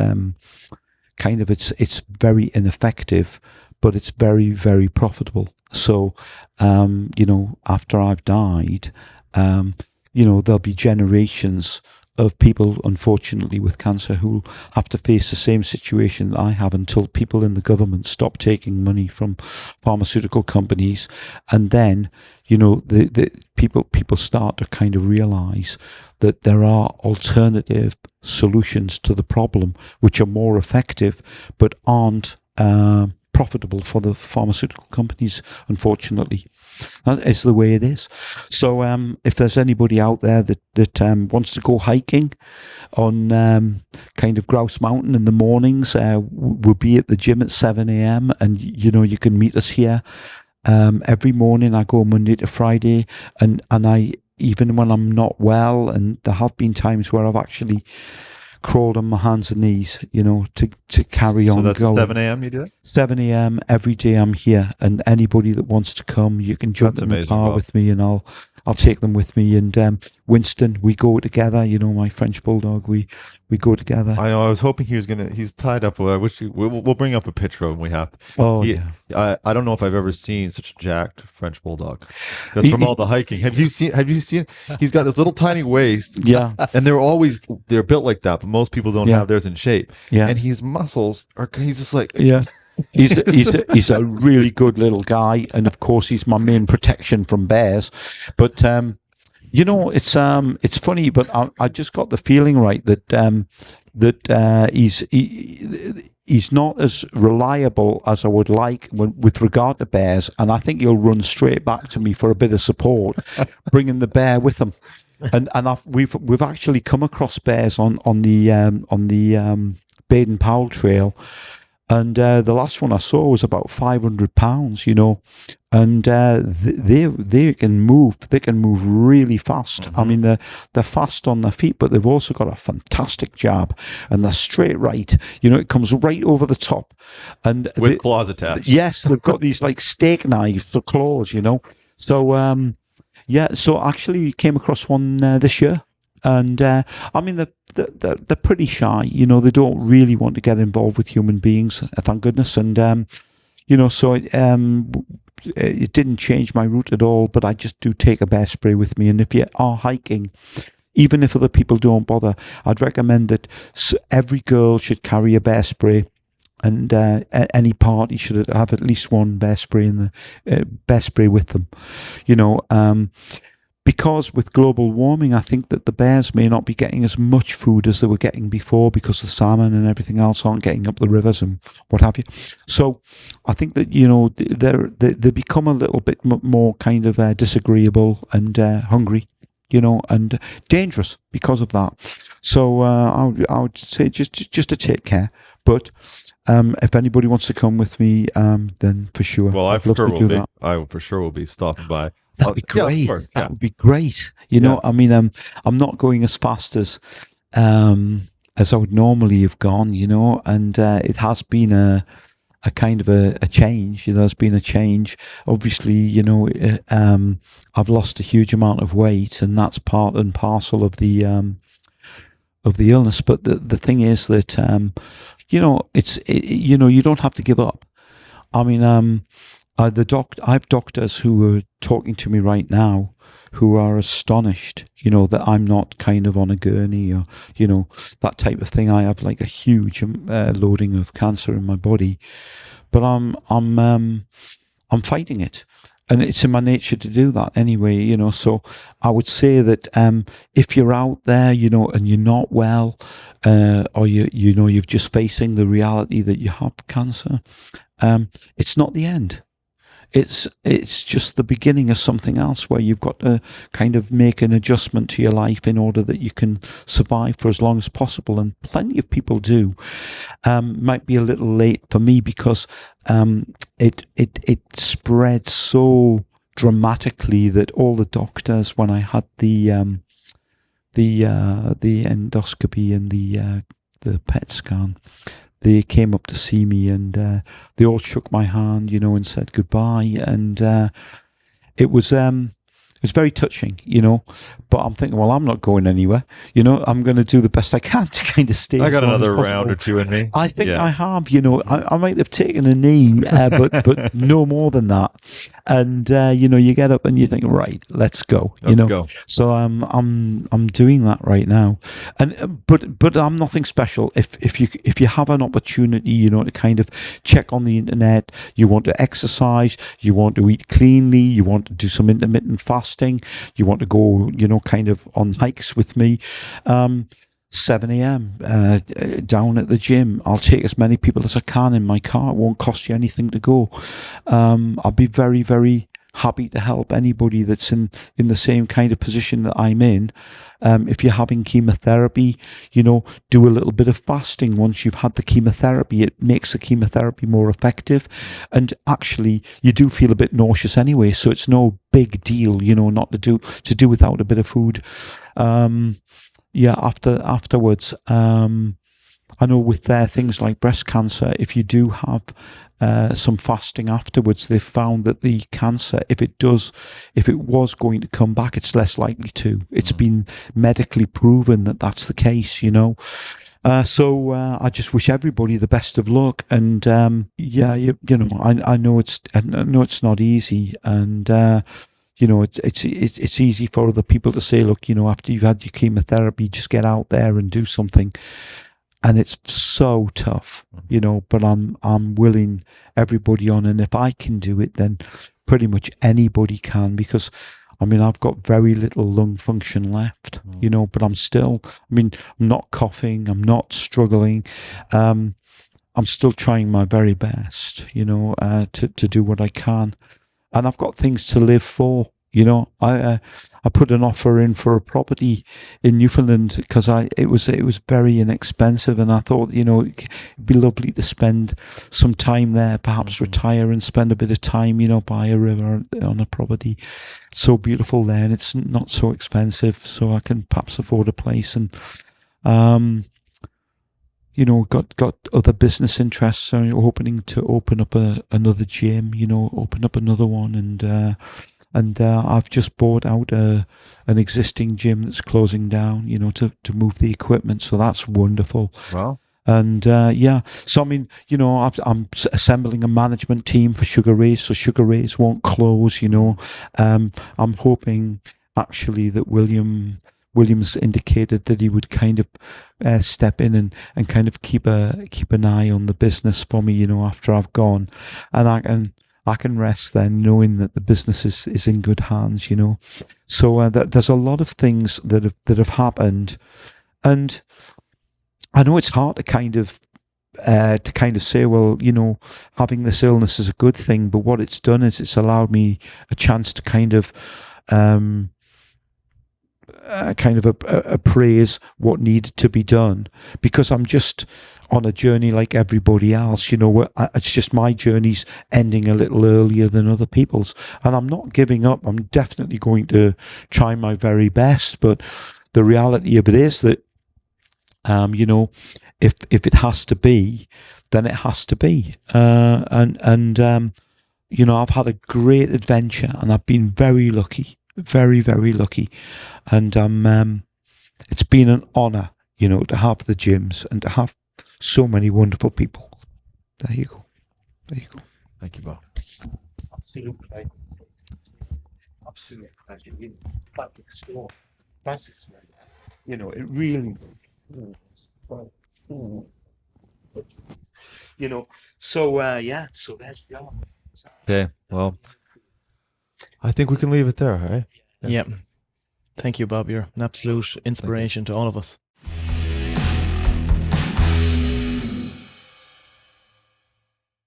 it's very ineffective, but it's very, very profitable. So, after I've died, there'll be generations of people, unfortunately, with cancer who have to face the same situation that I have, until people in the government stop taking money from pharmaceutical companies. And then, the people start to kind of realize that there are alternative solutions to the problem, which are more effective, but aren't profitable for the pharmaceutical companies, unfortunately. That is the way it is. So if there's anybody out there that wants to go hiking on kind of Grouse Mountain in the mornings, we'll be at the gym at 7 a.m. and you can meet us here every morning. I go Monday to Friday, and I, even when I'm not well, and there have been times where I've actually crawled on my hands and knees, to carry on. So that's going. 7 a.m. you do it? 7 a.m. every day I'm here, and anybody that wants to come, you can jump That's in the amazing, car Bob. with me, and I'll take them with me. And Winston, we go together. My French bulldog, we go together. I know. I was hoping he's tied up. I wish we'll bring up a picture of him. We have. Oh, He- yeah. I don't know if I've ever seen such a jacked French bulldog. That's from all the hiking. Have you seen? He's got this little tiny waist. Yeah. And they're built like that, but most people don't Yeah. have theirs in shape. Yeah. And his muscles he's just like, Yeah. He's a really good little guy, and of course he's my main protection from bears. But it's funny, but I just got the feeling, right, that he's not as reliable as I would like with regard to bears, and I think he'll run straight back to me for a bit of support, bringing the bear with him. And we've actually come across bears on the Baden-Powell Trail. And the last one I saw was about 500 pounds, and they can move. They can move really fast. Mm-hmm. I mean, they're fast on their feet, but they've also got a fantastic jab, and they're straight right. It comes right over the top, and with claws attached. Yes, they've got these like steak knives for claws, So so actually we came across one this year. And I mean, they're pretty shy. They don't really want to get involved with human beings, thank goodness. And so it didn't change my route at all. But I just do take a bear spray with me. And if you are hiking, even if other people don't bother, I'd recommend that every girl should carry a bear spray. And any party should have at least one bear spray bear spray with them. Because with global warming, I think that the bears may not be getting as much food as they were getting before, because the salmon and everything else aren't getting up the rivers and what have you. So I think that, they become a little bit more kind of disagreeable and hungry, and dangerous because of that. So I would say just to take care. But if anybody wants to come with me, then for sure. Well, I I'd for love sure to will do be. that. I for sure will be stopping by. That'd be Yeah, of great. course, That yeah. would be great. I mean, I'm not going as fast as I would normally have gone, and it has been a kind of a change. There's been a change. Obviously, I've lost a huge amount of weight, and that's part and parcel of the illness. But the thing is that you don't have to give up. I mean, I have doctors who are talking to me right now who are astonished, that I'm not kind of on a gurney or, that type of thing. I have like a huge loading of cancer in my body, but I'm fighting it. And it's in my nature to do that anyway, So I would say that if you're out there, and you're not well, or you're just facing the reality that you have cancer, it's not the end. It's just the beginning of something else where you've got to kind of make an adjustment to your life in order that you can survive for as long as possible. And plenty of people do. Might be a little late for me because it spread so dramatically that all the doctors, when I had the endoscopy and the PET scan, they came up to see me and they all shook my hand, and said goodbye. And it was very touching, But I'm thinking, well, I'm not going anywhere. I'm going to do the best I can to kind of stay. I got as long as another possible. round or two in me. I think I have, I might have taken a knee, but no more than that. And you get up and you think, right, let's go. Let's go. So I'm doing that right now, and but I'm nothing special. If you have an opportunity, to kind of check on the internet, you want to exercise, you want to eat cleanly, you want to do some intermittent fasting, you want to go, kind of on hikes with me. 7 a.m. Down at the gym. I'll take as many people as I can in my car. It won't cost you anything to go. I'll be very, very happy to help anybody that's in the same kind of position that I'm in. If you're having chemotherapy, do a little bit of fasting once you've had the chemotherapy. It makes the chemotherapy more effective. And actually, you do feel a bit nauseous anyway, so it's no big deal, not to do without a bit of food. Afterwards, I know with things like breast cancer, if you do have some fasting afterwards, they've found that the cancer, if it was going to come back, it's less likely to. It's been medically proven that that's the case, So I just wish everybody the best of luck, and I know it's not easy, and it's easy for other people to say, look, after you've had your chemotherapy, just get out there and do something. And it's so tough, but I'm willing everybody on. And if I can do it, then pretty much anybody can, because I've got very little lung function left, but I'm not coughing. I'm not struggling. I'm still trying my very best, to do what I can. And I've got things to live for. I put an offer in for a property in Newfoundland because it was very inexpensive, and I thought, it'd be lovely to spend some time there, perhaps retire and spend a bit of time, by a river on a property. It's so beautiful there, and it's not so expensive, so I can perhaps afford a place. And got other business interests. So hoping to open up another gym, open up another one, and I've just bought out an existing gym that's closing down, to move the equipment. So that's wonderful. Wow. And so I'm assembling a management team for Sugarrays, so Sugarrays won't close. I'm hoping actually that Williams indicated that he would kind of step in and kind of keep an eye on the business for me, after I've gone, and I can rest then knowing that the business is in good hands, So there's a lot of things that have happened, and I know it's hard to kind of say, well, having this illness is a good thing, but what it's done is it's allowed me a chance to kind of kind of appraise what needed to be done, because I'm just on a journey like everybody else. You know, it's just my journey's ending a little earlier than other people's, and I'm not giving up. I'm definitely going to try my very best, but the reality of it is that, you know, if it has to be, then it has to be. You know, I've had a great adventure, and I've been very lucky, very, very lucky. And it's been an honour, you know, to have the gyms and to have so many wonderful people. There you go. There you go. Thank you, Bob. Absolute pleasure. Absolute pleasure. You know, it really, you know, so yeah, so there's the other. Okay, well, I think we can leave it there, all right? Yeah. Thank you, Bob. You're an absolute inspiration to all of us.